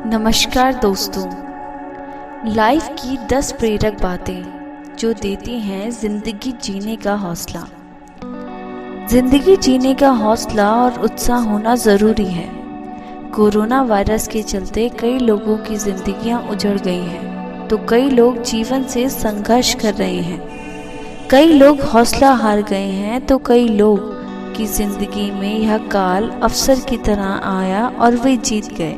नमस्कार दोस्तों, लाइफ की 10 प्रेरक बातें जो देती हैं जिंदगी जीने का हौसला। जिंदगी जीने का हौसला और उत्साह होना ज़रूरी है। कोरोना वायरस के चलते कई लोगों की जिंदगियां उजड़ गई हैं, तो कई लोग जीवन से संघर्ष कर रहे हैं। कई लोग हौसला हार गए हैं, तो कई लोग की जिंदगी में यह काल अवसर की तरह आया और वे जीत गए।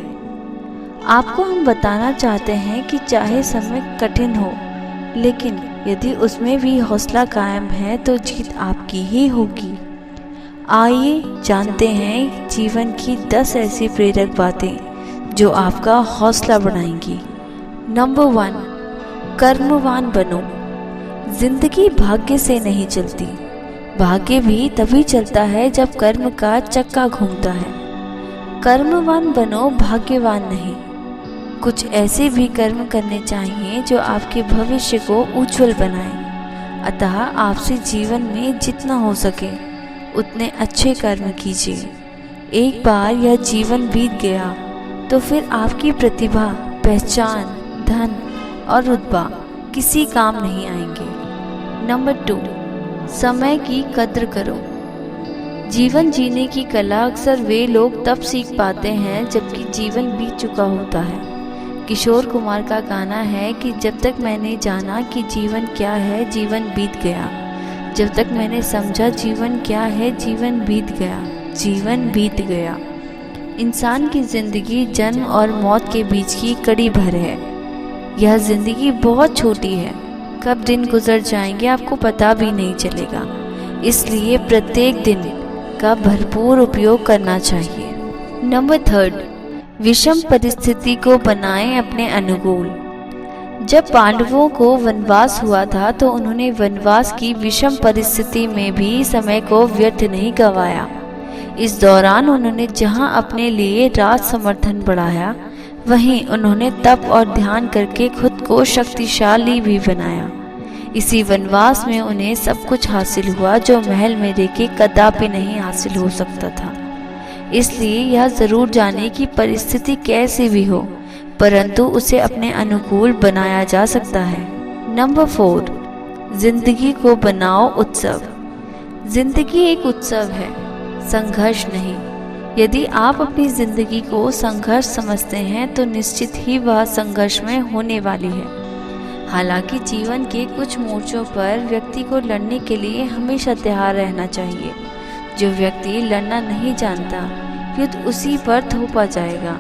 आपको हम बताना चाहते हैं कि चाहे समय कठिन हो, लेकिन यदि उसमें भी हौसला कायम है तो जीत आपकी ही होगी। आइए जानते हैं जीवन की 10 ऐसी प्रेरक बातें जो आपका हौसला बढ़ाएंगी। नंबर 1, कर्मवान बनो। जिंदगी भाग्य से नहीं चलती, भाग्य भी तभी चलता है जब कर्म का चक्का घूमता है। कर्मवान बनो, भाग्यवान नहीं। कुछ ऐसे भी कर्म करने चाहिए जो आपके भविष्य को उज्जवल बनाए। अतः आपसे जीवन में जितना हो सके उतने अच्छे कर्म कीजिए। एक बार यह जीवन बीत गया तो फिर आपकी प्रतिभा, पहचान, धन और रुतबा किसी काम नहीं आएंगे। नंबर 2, समय की कद्र करो। जीवन जीने की कला अक्सर वे लोग तब सीख पाते हैं जबकि जीवन बीत चुका होता है। किशोर कुमार का गाना है कि जब तक मैंने जाना कि जीवन क्या है, जीवन बीत गया। जब तक मैंने समझा जीवन क्या है, जीवन बीत गया, जीवन बीत गया। इंसान की जिंदगी जन्म और मौत के बीच की कड़ी भर है। यह जिंदगी बहुत छोटी है, कब दिन गुजर जाएंगे आपको पता भी नहीं चलेगा। इसलिए प्रत्येक दिन का भरपूर उपयोग करना चाहिए। नंबर 3, विषम परिस्थिति को बनाएं अपने अनुकूल। जब पांडवों को वनवास हुआ था तो उन्होंने वनवास की विषम परिस्थिति में भी समय को व्यर्थ नहीं गंवाया। इस दौरान उन्होंने जहां अपने लिए राज समर्थन बढ़ाया, वहीं उन्होंने तप और ध्यान करके खुद को शक्तिशाली भी बनाया। इसी वनवास में उन्हें सब कुछ हासिल हुआ जो महल में रह के कदापि नहीं हासिल हो सकता था। इसलिए यह जरूर जाने की परिस्थिति कैसी भी हो, परंतु उसे अपने अनुकूल बनाया जा सकता है। नंबर 4, जिंदगी को बनाओ उत्सव। जिंदगी एक उत्सव है, संघर्ष नहीं। यदि आप अपनी जिंदगी को संघर्ष समझते हैं तो निश्चित ही वह संघर्ष में होने वाली है। हालांकि जीवन के कुछ मोर्चों पर व्यक्ति को लड़ने के लिए हमेशा तैयार रहना चाहिए। जो व्यक्ति लड़ना नहीं जानता, युद्ध उसी पर थोपा जाएगा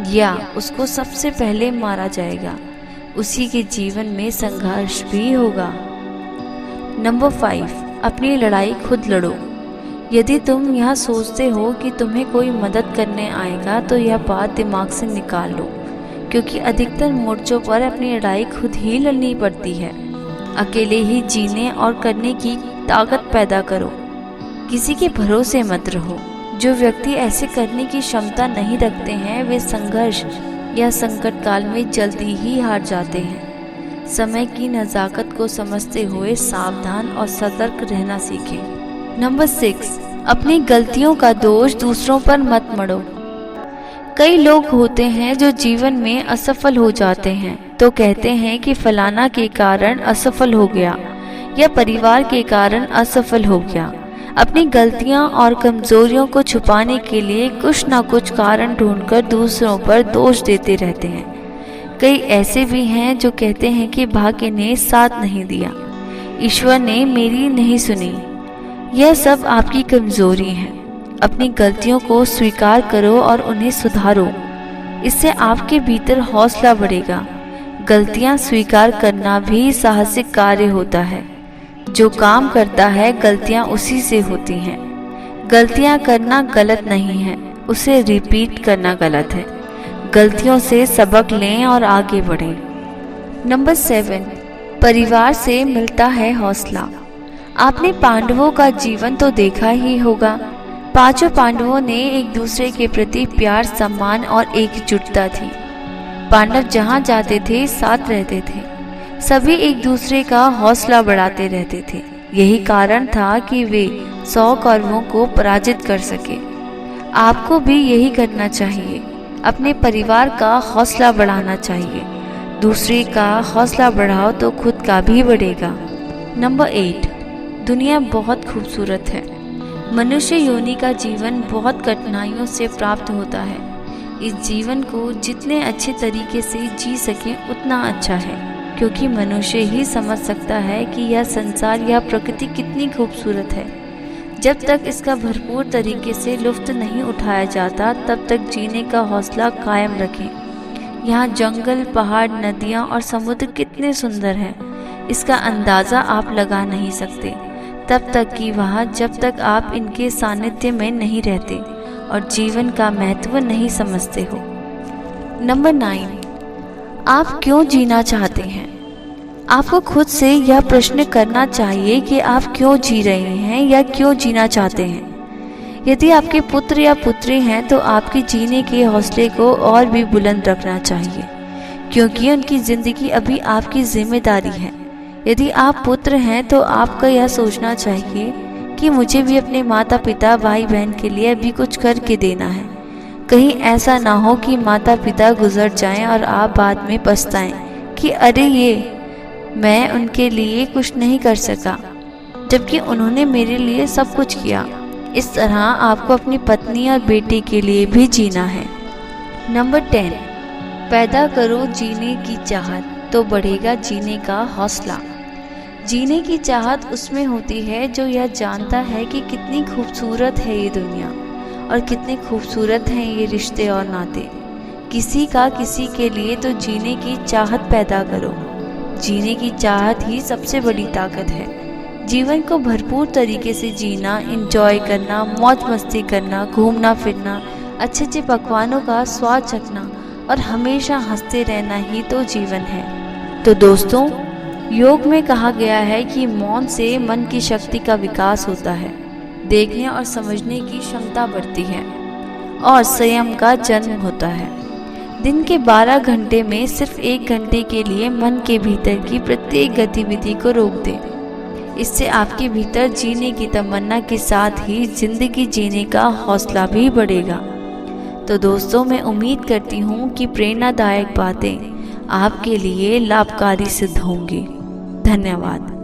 या उसको सबसे पहले मारा जाएगा। उसी के जीवन में संघर्ष भी होगा। नंबर 5, अपनी लड़ाई खुद लड़ो। यदि तुम यह सोचते हो कि तुम्हें कोई मदद करने आएगा तो यह बात दिमाग से निकाल लो, क्योंकि अधिकतर मोर्चों पर अपनी लड़ाई खुद ही लड़नी पड़ती है। अकेले ही जीने और करने की ताकत पैदा करो, किसी के भरोसे मत रहो। जो व्यक्ति ऐसे करने की क्षमता नहीं रखते हैं वे संघर्ष या संकट काल में जल्दी ही हार जाते हैं। समय की नज़ाकत को समझते हुए सावधान और सतर्क रहना सीखें। नंबर 6, अपनी गलतियों का दोष दूसरों पर मत मढ़ो। कई लोग होते हैं जो जीवन में असफल हो जाते हैं तो कहते हैं कि फलाना के कारण असफल हो गया या परिवार के कारण असफल हो गया। अपनी गलतियां और कमजोरियों को छुपाने के लिए कुछ ना कुछ कारण ढूंढकर दूसरों पर दोष देते रहते हैं। कई ऐसे भी हैं जो कहते हैं कि भाग्य ने साथ नहीं दिया, ईश्वर ने मेरी नहीं सुनी। यह सब आपकी कमजोरी है। अपनी गलतियों को स्वीकार करो और उन्हें सुधारो। इससे आपके भीतर हौसला बढ़ेगा। गलतियां स्वीकार करना भी साहसिक कार्य होता है। जो काम करता है गलतियां उसी से होती हैं। गलतियां करना गलत नहीं है, उसे रिपीट करना गलत है। गलतियों से सबक लें और आगे बढ़ें। नंबर 7, परिवार से मिलता है हौसला। आपने पांडवों का जीवन तो देखा ही होगा। पांचों पांडवों ने एक दूसरे के प्रति प्यार, सम्मान और एकजुटता थी। पांडव जहां जाते थे साथ रहते थे, सभी एक दूसरे का हौसला बढ़ाते रहते थे। यही कारण था कि वे 100 कौरवों को पराजित कर सके। आपको भी यही करना चाहिए। अपने परिवार का हौसला बढ़ाना चाहिए। दूसरे का हौसला बढ़ाओ तो खुद का भी बढ़ेगा। नंबर 8, दुनिया बहुत खूबसूरत है। मनुष्य योनि का जीवन बहुत कठिनाइयों से प्राप्त होता है। इस जीवन को जितने अच्छे तरीके से जी सकें उतना अच्छा है, क्योंकि मनुष्य ही समझ सकता है कि यह संसार, यह प्रकृति कितनी खूबसूरत है। जब तक इसका भरपूर तरीके से लुत्फ़ नहीं उठाया जाता तब तक जीने का हौसला कायम रखें। यहाँ जंगल, पहाड़, नदियाँ और समुद्र कितने सुंदर हैं, इसका अंदाज़ा आप लगा नहीं सकते तब तक कि जब तक आप इनके सानिध्य में नहीं रहते और जीवन का महत्व नहीं समझते हो। नंबर 9, आप क्यों जीना चाहते हैं? आपको खुद से यह प्रश्न करना चाहिए कि आप क्यों जी रहे हैं या क्यों जीना चाहते हैं। यदि आपके पुत्र या पुत्री हैं तो आपके जीने के हौसले को और भी बुलंद रखना चाहिए, क्योंकि उनकी ज़िंदगी अभी आपकी जिम्मेदारी है। यदि आप पुत्र हैं तो आपका यह सोचना चाहिए कि मुझे भी अपने माता पिता, भाई बहन के लिए अभी कुछ करके देना है। कहीं ऐसा ना हो कि माता पिता गुजर जाएं और आप बाद में पछताएं कि अरे ये मैं उनके लिए कुछ नहीं कर सका, जबकि उन्होंने मेरे लिए सब कुछ किया। इस तरह आपको अपनी पत्नी और बेटे के लिए भी जीना है। नंबर 10, पैदा करो जीने की चाहत तो बढ़ेगा जीने का हौसला। जीने की चाहत उसमें होती है जो यह जानता है कि कितनी खूबसूरत है ये दुनिया और कितने खूबसूरत हैं ये रिश्ते और नाते। किसी के लिए तो जीने की चाहत पैदा करो। जीने की चाहत ही सबसे बड़ी ताकत है। जीवन को भरपूर तरीके से जीना, एंजॉय करना, मौज मस्ती करना, घूमना फिरना, अच्छे अच्छे पकवानों का स्वाद चखना और हमेशा हंसते रहना ही तो जीवन है। तो दोस्तों, योग में कहा गया है कि मौन से मन की शक्ति का विकास होता है, देखने और समझने की क्षमता बढ़ती है और संयम का जन्म होता है। दिन के 12 घंटे में सिर्फ 1 घंटे के लिए मन के भीतर की प्रत्येक गतिविधि को रोक दें। इससे आपके भीतर जीने की तमन्ना के साथ ही जिंदगी जीने का हौसला भी बढ़ेगा। तो दोस्तों, मैं उम्मीद करती हूँ कि प्रेरणादायक बातें आपके लिए लाभकारी सिद्ध होंगी। धन्यवाद।